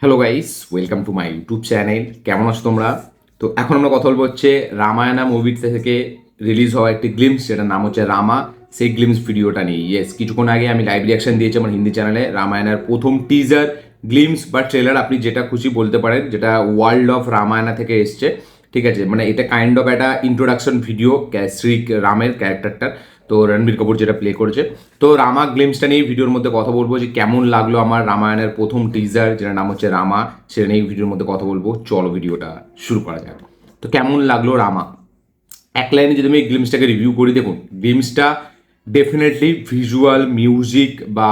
Hello guys, welcome to my YouTube channel. কেমন আছো তোমরা? তো এখন আমরা কথা বলবো হচ্ছে রামায়ণা মুভি থেকে রিলিজ হওয়া একটি গ্লিমস, যেটার নাম হচ্ছে রামা। সেই গ্লিমস ভিডিওটা নিয়ে কিছুক্ষণ আগে আমি লাইভ রিয়াকশন দিয়েছি আমার হিন্দি চ্যানেলে রামায়ণার প্রথম টিজার, গ্লিমস বা ট্রেলার, আপনি যেটা খুশি বলতে পারেন, যেটা ওয়ার্ল্ড অফ রামায়ণা থেকে এসছে। ঠিক আছে, মানে এটা কাইন্ড অফ একটা ইন্ট্রোডাকশন ভিডিও শ্রী রামের ক্যারেক্টারটার। তো রণবীর কাপুর যেটা প্লে করেছে। তো রামা গ্লিমসটা নিয়ে ভিডিওর মধ্যে কথা বলবো, যে কেমন লাগলো আমার রামায়ণের প্রথম টিজার, যেটার নাম হচ্ছে রামা, সেটা নিয়ে ভিডিওর মধ্যে কথা বলবো। চলো ভিডিওটা শুরু করা যাক। তো কেমন লাগলো রামা, এক লাইনে যদি আমি এই গ্লিমসটাকে রিভিউ করি, দেখুন গ্লিমসটা ডেফিনেটলি ভিজুয়াল, মিউজিক, বা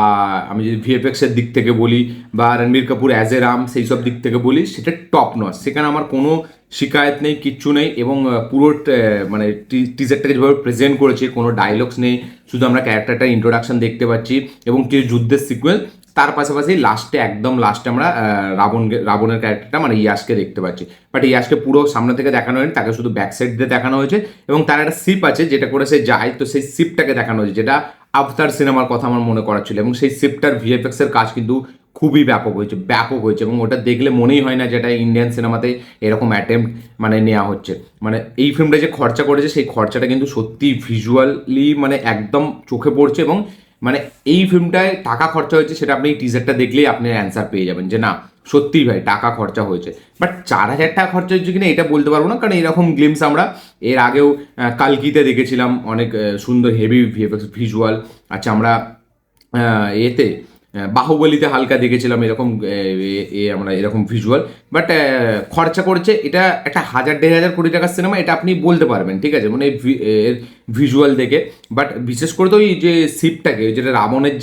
আমি যদি ভিএফএক্সের দিক থেকে বলি, বা রণবীর কাপুর অ্যাজ এ রাম সেই সব দিক থেকে বলি, সেটা টপ নচ। সেখানে আমার কোনো শিকায়ত নেই, কিচ্ছু নেই। এবং পুরো মানে টিজারটাকে যেভাবে প্রেজেন্ট করেছে, কোনো ডায়লগস নেই, শুধু আমরা ক্যারেক্টারটার ইন্ট্রোডাকশন দেখতে পাচ্ছি এবং কিছু যুদ্ধের সিকুয়েন্স। তার পাশাপাশি একদম লাস্টে আমরা রাবণের ক্যারেক্টারটা মানে ইয়াশকে দেখতে পাচ্ছি। বাট ইয়াশকে পুরো সামনে থেকে দেখানো হয়নি, তাকে শুধু ব্যাক সাইড দিয়ে দেখানো হয়েছে। এবং তার একটা সিপ আছে যেটা করে সে যায়, তো সেই সিপটাকে দেখানো হয়েছে, যেটা আফতার সিনেমার কথা আমার মনে করা ছিল। এবং সেই সিপটার ভিএফএক্স এর কাজ কিন্তু খুবই ব্যাপক হয়েছে এবং ওটা দেখলে মনেই হয় না যেটা ইন্ডিয়ান সিনেমাতে এরকম অ্যাটেম্প্ট মানে নেওয়া হচ্ছে। মানে এই ফিল্মটা যে খরচা করেছে, সেই খরচাটা কিন্তু সত্যি ভিজুয়ালি মানে একদম চোখে পড়ছে। এবং মানে এই ফিল্মটায় টাকা খরচা হয়েছে, সেটা আপনি এই টিজারটা দেখলেই আপনি অ্যান্সার পেয়ে যাবেন যে না, সত্যিই ভাই টাকা খরচা হয়েছে। বাট 4,000 টাকা খরচা হয়েছে কিনা এটা বলতে পারবো না, কারণ এরকম গ্লিমস আমরা এর আগেও কালকিতে দেখেছিলাম, অনেক সুন্দর হেভি ভিএফএক্স ভিজুয়াল। আচ্ছা, আমরা এতে বাহুবলীতে হালকা দেখেছিলাম এরকম আমরা এরকম ভিজুয়াল। বাট খরচা করেছে এটা একটা 1,000-1,500 কোটি টাকার সিনেমা, এটা আপনি বলতে পারবেন। ঠিক আছে, মানে এর ভিজুয়াল দেখে। বাট বিশেষ করে তো ওই যে শিপটাকে, যেটা রাবণের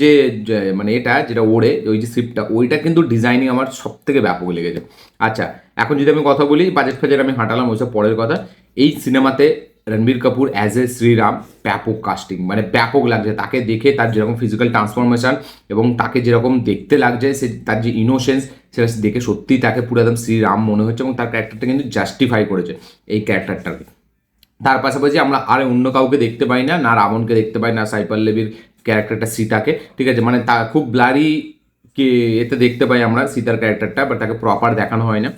মানে এটা যেটা ওড়ে, ওই যে শিপটা, ওইটা কিন্তু ডিজাইনিং আমার সব থেকে ব্যাপক লেগেছে। আচ্ছা, এখন যদি আমি কথা বলি, বাজেট ফাজেট আমি হাঁটালাম, ওইসব পরের কথা। এই সিনেমাতে রণবীর কাপুর অ্যাজ এ শ্রীরাম, ব্যাপক কাস্টিং, মানে ব্যাপক লাগছে তাকে দেখে। তার যেরকম ফিজিক্যাল ট্রান্সফরমেশন এবং তাকে যেরকম দেখতে লাগছে, সে তার যে ইনোসেন্স, সেটা দেখে সত্যিই তাকে পুরো একদম শ্রীরাম মনে হচ্ছে। এবং তার ক্যারেক্টারটা কিন্তু জাস্টিফাই করেছে এই ক্যারেক্টারটাকে। তার পাশাপাশি আমরা আর অন্য কাউকে দেখতে পাই না, না রাবণকে দেখতে পাই, না সাই পল্লবীর ক্যারেক্টারটা সীতাকে। ঠিক আছে, মানে তা খুব ব্লারি কে এতে দেখতে পাই আমরা সীতার ক্যারেক্টারটা, বাট তাকে প্রপার দেখানো হয় না।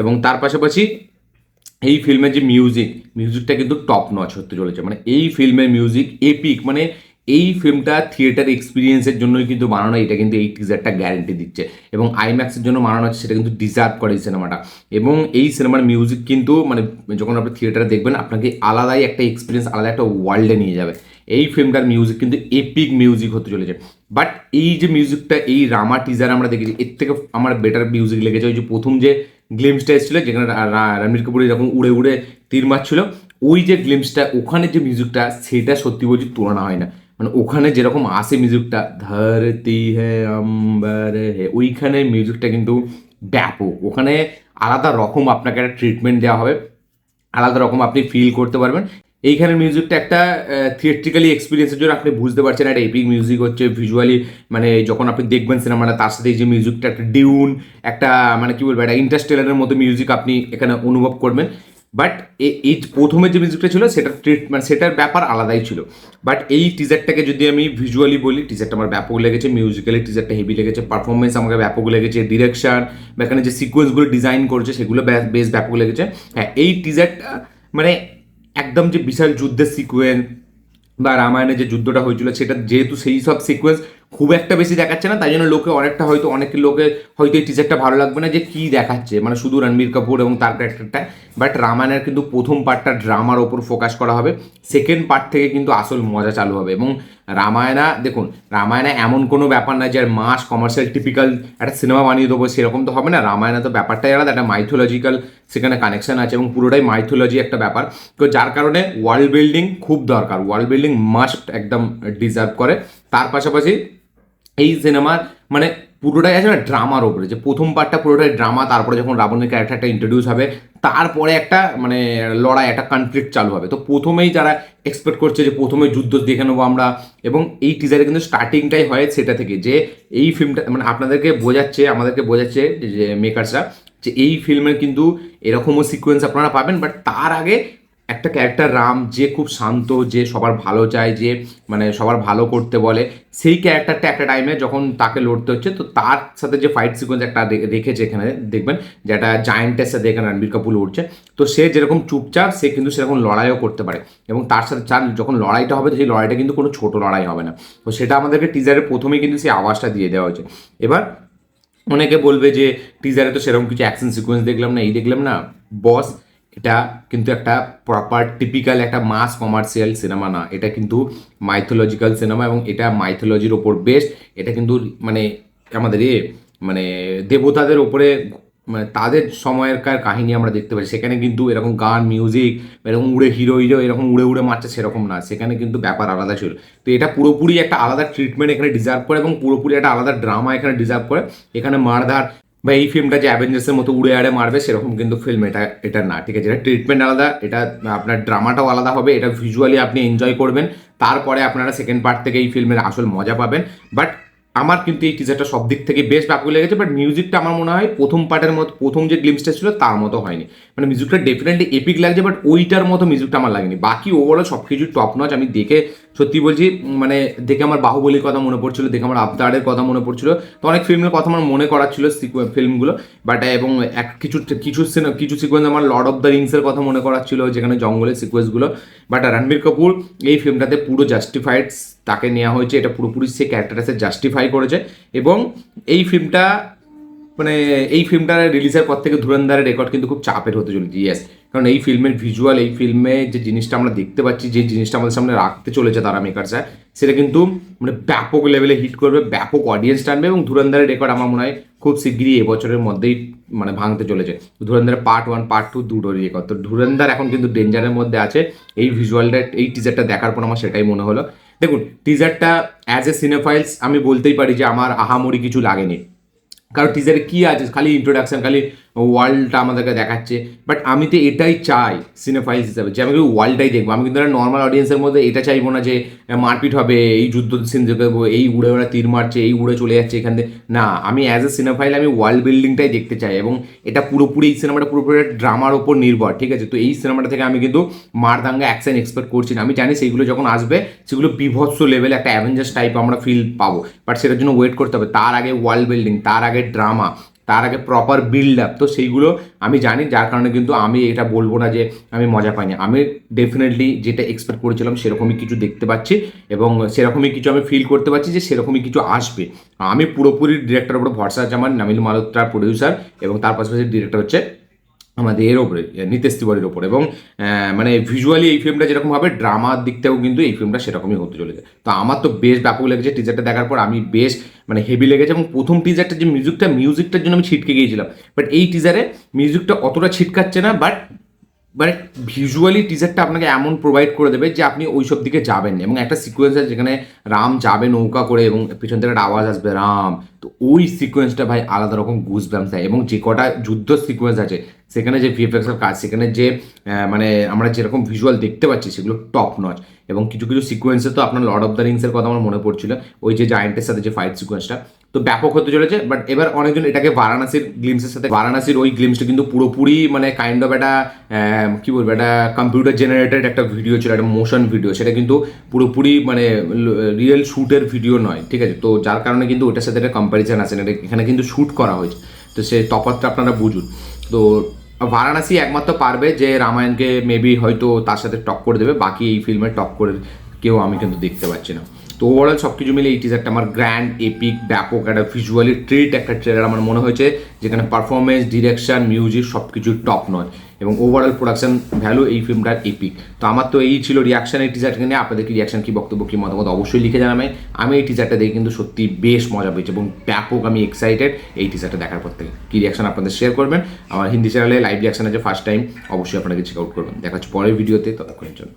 এবং তার পাশাপাশি এই ফিল্মের যে মিউজিকটা কিন্তু টপ নচ হতে চলেছে। মানে এই ফিল্মের মিউজিক এপিক, মানে এই ফিল্মটা থিয়েটার এক্সপিরিয়েন্সের জন্যই কিন্তু বানানো, এটা কিন্তু এই টিজারটা গ্যারেন্টি দিচ্ছে। এবং আইম্যাক্সের জন্য বানানো হচ্ছে, সেটা কিন্তু ডিজার্ভ করে এই সিনেমাটা। এবং এই সিনেমার মিউজিক কিন্তু মানে যখন আপনি থিয়েটারে দেখবেন, আপনাকে আলাদাই একটা এক্সপিরিয়েন্স, আলাদা একটা ওয়ার্ল্ডে নিয়ে যাবে। এই ফিল্মটার মিউজিক কিন্তু এপিক মিউজিক হতে চলেছে। বাট এই যে মিউজিকটা এই রামা টিজার আমরা দেখেছি, এর থেকে আমার বেটার মিউজিক লেগেছে ওই যে প্রথম যে গ্লিমসটা এসেছিল, যেখানে রণবীর কাপুর এরকম উড়ে উড়ে তীর মারছিল, ওই যে গ্লিমসটা, ওখানে যে মিউজিকটা, সেটা সত্যি বলছি তুলনা হয় না। মানে ওখানে যেরকম আসে মিউজিকটা, ধরতি হে অম্বর হে, ওইখানে মিউজিকটা কিন্তু ব্যাপক। ওখানে আলাদা রকম আপনাকে একটা ট্রিটমেন্ট দেওয়া হবে, আলাদা রকম আপনি ফিল করতে পারবেন। এইখানের মিউজিকটা একটা থিয়েট্রিক্যালি এক্সপিরিয়েন্সের জন্য আপনি বুঝতে পারছেন একটা এপিক মিউজিক হচ্ছে ভিজুয়ালি। মানে যখন আপনি দেখবেন সিনেমাটা, তার সাথে এই যে মিউজিকটা একটা ডিউন, একটা মানে কি বলবো, একটা ইন্টারস্টেলারের মতো মিউজিক আপনি এখানে অনুভব করবেন। বাট এই প্রথমে যে মিউজিকটা ছিল, সেটার মানে সেটার ব্যাপার আলাদাই ছিল। বাট এই টিজারটাকে যদি আমি ভিজুয়ালি বলি, টিজারটা আমার ব্যাপক লেগেছে, মিউজিক্যালি টিজারটা হেভি লেগেছে, পারফরমেন্স আমাকে ব্যাপক লেগেছে, ডিরেকশন বা এখানে যে সিকোয়েন্সগুলো ডিজাইন করছে, সেগুলো বেশ ব্যাপক লেগেছে। হ্যাঁ, এই টিজারটা মানে একদম যে বিশাল যুদ্ধের সিকোয়েন্স বা রামায়ণে যে যুদ্ধটা হয়েছিল, সেটা যেহেতু সেই সব সিকোয়েন্স খুব একটা বেশি দেখাচ্ছে না, তাই জন্য অনেক লোকে হয়তো এই টিজারটা ভালো লাগবে না, যে কি দেখাচ্ছে মানে শুধু রণবীর কাপুর এবং তার ক্যারেক্টারটা। বাট রামায়ণের কিন্তু প্রথম পার্টটা ড্রামার ওপর ফোকাস করা হবে, সেকেন্ড পার্ট থেকে কিন্তু আসল মজা চালু হবে। এবং দেখুন রামায়ণা এমন কোনো ব্যাপার না যে মাস কমার্শিয়াল টিপিক্যাল একটা সিনেমা বানিয়ে দেবো, সেরকম তো হবে না। রামায়ণা তো ব্যাপারটাই আলাদা, একটা মাইথোলজিক্যাল সেখানে কানেকশন আছে, এবং পুরোটাই মাইথোলজি একটা ব্যাপার। তো যার কারণে ওয়ার্ল্ড বিল্ডিং খুব দরকার, ওয়ার্ল্ড বিল্ডিং মাস্ট একদম ডিজার্ভ করে। তার পাশাপাশি এই সিনেমার মানে পুরোটাই আছে না ড্রামার ওপরে, যে প্রথম পার্টটা পুরোটাই ড্রামা, তারপরে যখন রাবণের ক্যারেক্টারটা ইন্ট্রোডিউস হবে, তারপরে একটা মানে লড়াই, একটা কনফ্লিক্ট চালু হবে। তো প্রথমেই যারা এক্সপেক্ট করছে যে প্রথমে যুদ্ধ দেখে নেবো আমরা, এবং এই টিজারে কিন্তু স্টার্টিংটাই হয় সেটা থেকে, যে এই ফিল্মটা মানে আমাদেরকে বোঝাচ্ছে যে মেকার্সরা, যে এই ফিল্মের কিন্তু এরকমও সিকোয়েন্স আপনারা পাবেন। বাট তার আগে একটা ক্যারেক্টার রাম যে খুব শান্ত, যে সবার ভালো চায়, যে মানে সবার ভালো করতে বলে, সেই ক্যারেক্টারটা একটা টাইমে যখন তাকে লড়তে হচ্ছে, তো তার সাথে যে ফাইট সিকোয়েন্স একটা রেখেছে এখানে দেখবেন, যে একটা জায়েন্টের সাথে এখানে রণবীর কাপুর লড়ছে, তো সে যেরকম চুপচাপ সে কিন্তু সেরকম লড়াইও করতে পারে, এবং তার সাথে চার যখন লড়াইটা হবে সেই লড়াইটা কিন্তু কোনো ছোট লড়াই হবে না। তো সেটা আমাদেরকে টিজারের প্রথমেই কিন্তু সেই আওয়াজটা দিয়ে দেওয়া হয়েছে। এবার অনেকে বলবে যে টিজারে তো সেরকম কিছু অ্যাকশন সিকোয়েন্স দেখলাম না, এই দেখলাম না। বস, এটা কিন্তু একটা প্রপার টিপিক্যাল একটা মাস কমার্শিয়াল সিনেমা না, এটা কিন্তু মাইথোলজিক্যাল সিনেমা, এবং এটা মাইথোলজির ওপর বেস্ট। এটা কিন্তু মানে আমাদের মানে দেবতাদের ওপরে, মানে তাদের সময়কার কাহিনী আমরা দেখতে পাই। সেখানে কিন্তু এরকম গান মিউজিক, এরকম উড়ে হিরো হিরো এরকম উড়ে উড়ে মারছে সেরকম না, সেখানে কিন্তু ব্যাপার আলাদা ছিল। তো এটা পুরোপুরি একটা আলাদা ট্রিটমেন্ট এখানে ডিজার্ভ করে, এবং পুরোপুরি একটা আলাদা ড্রামা এখানে ডিজার্ভ করে। এখানে মারধার বা এই ফিল্মটা যে অ্যাভেঞ্জার্সের মতো উড়ে আড়ে মারবে সেরকম কিন্তু ফিল্ম এটা না, ঠিক আছে? এটা ট্রিটমেন্ট আলাদা, এটা আপনার ড্রামাটাও আলাদা হবে, এটা ভিজুয়ালি আপনি এনজয় করবেন, তারপরে আপনারা সেকেন্ড পার্ট থেকে এই ফিল্মের আসল মজা পাবেন। বাট আমার কিন্তু এই টিজারটা সব দিক থেকে বেশ ব্যাপক লেগেছে, বাট মিউজিকটা আমার মনে হয় প্রথম পার্টের মতো, প্রথম যে গ্লিমসটা ছিল তার মতো হয়নি। মানে মিউজিকটা ডেফিনেটলি এপিক লাগছে, বাট ওইটার মতো মিউজিকটা আমার লাগেনি। বাকি ওভারঅল সব কিছু টপ নচ। আমি দেখে সত্যি বলছি, মানে দেখে আমার বাহুবলীর কথা মনে পড়ছিল, দেখে আমার আবতারের কথা মনে পড়ছিল, তো অনেক ফিল্মের কথা আমার মনে করাচ্ছিল ফিল্মগুলো। বাট এবং কিছু কিছু কিছু সিকোয়েন্স আমার লর্ড অফ দ্য রিংসের কথা মনে করাচ্ছিল, যেখানে জঙ্গলের সিকোয়েন্সগুলো। বাট রণবীর কাপুর এই ফিল্মটাতে পুরো জাস্টিফাইড, তাকে নেওয়া হয়েছে, এটা পুরোপুরি সে ক্যারেক্টারটা সে জাস্টিফাই করেছে। এবং এই ফিল্মটা মানে এই ফিল্মটার রিলিজের পর থেকে ধুরন্ধরের রেকর্ড কিন্তু খুব চাপের হতে চলেছে, ইয়েস। কারণ এই ফিল্মের ভিজুয়াল, এই ফিল্মে যে জিনিসটা আমরা দেখতে পাচ্ছি, যে জিনিসটা আমাদের সামনে রাখতে চলেছে তারা মেকারসরা, সেটা কিন্তু মানে ব্যাপক লেভেলে হিট করবে, ব্যাপক অডিয়েন্স টানবে, এবং ধুরন্ধরের রেকর্ড আমার মনে হয় খুব শিগগিরই এবছরের মধ্যেই মানে ভাঙতে চলেছে। ধুরন্ধরের পার্ট 1 পার্ট 2 দুটোরই রেকর্ড। তো ধুরন্ধর এখন কিন্তু ডেঞ্জারের মধ্যে আছে। এই ভিজুয়ালটা, এই টিজারটা দেখার পর আমার সেটাই মনে হলো। দেখুন, টিজারটা অ্যাজ এ সিনেফাইলস আমি বলতেই পারি যে আমার আহামরি কিছু লাগেনি, কারণ টিজারে কী আছে, খালি ইন্ট্রোডাকশন, খালি ওয়ার্ল্ডটা আমাদেরকে দেখাচ্ছে। বাট আমি তো এটাই চাই সিনেফাইলস হিসাবে, যে আমি ওয়ার্ল্ডটাই দেখবো। আমি কিন্তু নর্মাল অডিয়েন্সের মধ্যে এটা চাইবো না যে মারপিট হবে, এই যুদ্ধ সিন দেখবো, এই উড়ে ওরা তীর মারছে, এই উড়ে চলে যাচ্ছে এখান থেকে। না, আমি অ্যাজ এ সিনেফাইল আমি ওয়ার্ল্ড বিল্ডিংটাই দেখতে চাই, এবং এটা পুরোপুরি, এই সিনেমাটা পুরোপুরি ড্রামার ওপর নির্ভর, ঠিক আছে? তো এই সিনেমাটা থেকে আমি কিন্তু মারদাঙ্গা অ্যাকশন এক্সপেক্ট করছি না। আমি জানি সেইগুলো যখন আসবে সেগুলো বিভৎস লেভেলে একটা অ্যাভেঞ্জার্স টাইপ আমরা ফিল পাবো, বাট সেটার জন্য ওয়েট করতে হবে। তার আগে ওয়ার্ল্ড বিল্ডিং, তার আগে ড্রামা, তার আগে প্রপার বিল্ড আপ, তো সেইগুলো আমি জানি। যার কারণে কিন্তু আমি এটা বলবো না যে আমি মজা পাইনি। আমি ডেফিনেটলি যেটা এক্সপেক্ট করেছিলাম সেরকমই কিছু দেখতে পাচ্ছি, এবং সেরকমই কিছু আমি ফিল করতে পারছি যে সেরকমই কিছু আসবে। আমি পুরোপুরি ডিরেক্টরের উপর ভরসা আছে আমার, নামিল মালহোত্রা প্রডিউসার, এবং তার পাশাপাশি ডিরেক্টর হচ্ছে আমাদের এর ওপরে নিতেশ তিওয়ারির ওপর। এবং মানে ভিজুয়ালি এই ফিল্মটা যেরকম হবে, ড্রামার দিকটাও কিন্তু এই ফিল্মটা সেরকমই হতে চলেছে। তো আমার তো বেশ ব্যাপক লেগেছে টিজারটা দেখার পর, আমি বেশ মানে হেভি লেগেছে। এবং প্রথম টিজারটা যে মিউজিকটার জন্য আমি ছিটকে গিয়েছিলাম, বাট এই টিজারে মিউজিকটা অতটা ছিটকাচ্ছে না, বাট মানে ভিজুয়ালি টিজারটা আপনাকে এমন প্রোভাইড করে দেবে যে আপনি ওই সব দিকে যাবেন। এবং একটা সিকোয়েন্স আছে যেখানে রাম যাবে নৌকা করে, এবং পিছন থেকে একটা আওয়াজ আসবে রাম, তো ওই সিকোয়েন্সটা ভাই আলাদা রকম গুজবাম্পস দেয়। এবং যে কটা যুদ্ধ সিকোয়েন্স আছে সেখানে যে ভিএফএক্সের কাজ, সেখানে যে মানে আমরা যেরকম ভিজুয়াল দেখতে পাচ্ছি সেগুলো টপ নচ। এবং কিছু কিছু সিকোয়েন্সে তো আপনার লর্ড অফ দ্য রিংসের কথা আমার মনে পড়ছিল, ওই যে জায়েন্টের সাথে যে ফাইট সিকোয়েন্সটা, তো ব্যাপক হতে চলেছে। বাট এবার অনেকজন এটাকে বারাণসীর গ্লিমসের সাথে, বারাণসীর ওই গ্লিমসটা কিন্তু পুরোপুরি মানে কাইন্ড অফ একটা কী বলবো, একটা কম্পিউটার জেনারেটেড একটা ভিডিও ছিল, একটা মোশন ভিডিও, সেটা কিন্তু পুরোপুরি মানে রিয়েল শ্যুটের ভিডিও নয়, ঠিক আছে? তো যার কারণে কিন্তু ওটার সাথে একটা কম্প্যারিজন আছে না, এখানে কিন্তু শ্যুট করা হয়েছে, তো সে তফাৎটা আপনারা বুঝুন। তো বারাণসী একমাত্র পারবে যে রামায়ণকে মেবি হয়তো তার সাথে টপ করে দেবে, বাকি এই ফিল্মে টপ করে কেউ আমি কিন্তু দেখতে পাচ্ছি না। তো ওভারঅল সব কিছু মিলে এই টিজারটা আমার গ্র্যান্ড, এপিক, ব্যাপক একটা ভিজুয়ালি ট্রিট একটা ট্রেলার আমার মনে হয়েছে, যেখানে পারফরমেন্স, ডিরেকশন, মিউজিক সব কিছু টপ নয়, এবং ওভারঅল প্রোডাকশন ভ্যালু এই ফিল্মটার এপিক। তো আমার তো এই ছিল রিয়াকশন এই টিজারটাকে নিয়ে। আপনাদের কি রিয়াকশন, কি বক্তব্য, কি মতামত অবশ্যই লিখে জানাবেন। আমি এই টিজারটা দেখে কিন্তু সত্যি বেশ মজা পেয়েছি, এবং ব্যাপক আমি এক্সাইটেড এই টিজারটা দেখার পর থেকে। কী রিয়াকশন আপনাদের শেয়ার করবেন, আমার হিন্দি চ্যানেলে লাইভ রিয়াকশন আছে ফার্স্ট টাইম, অবশ্যই আপনাকে চেক আউট করবেন। দেখা হচ্ছে পরের ভিডিওতে, ততক্ষণের জন্য।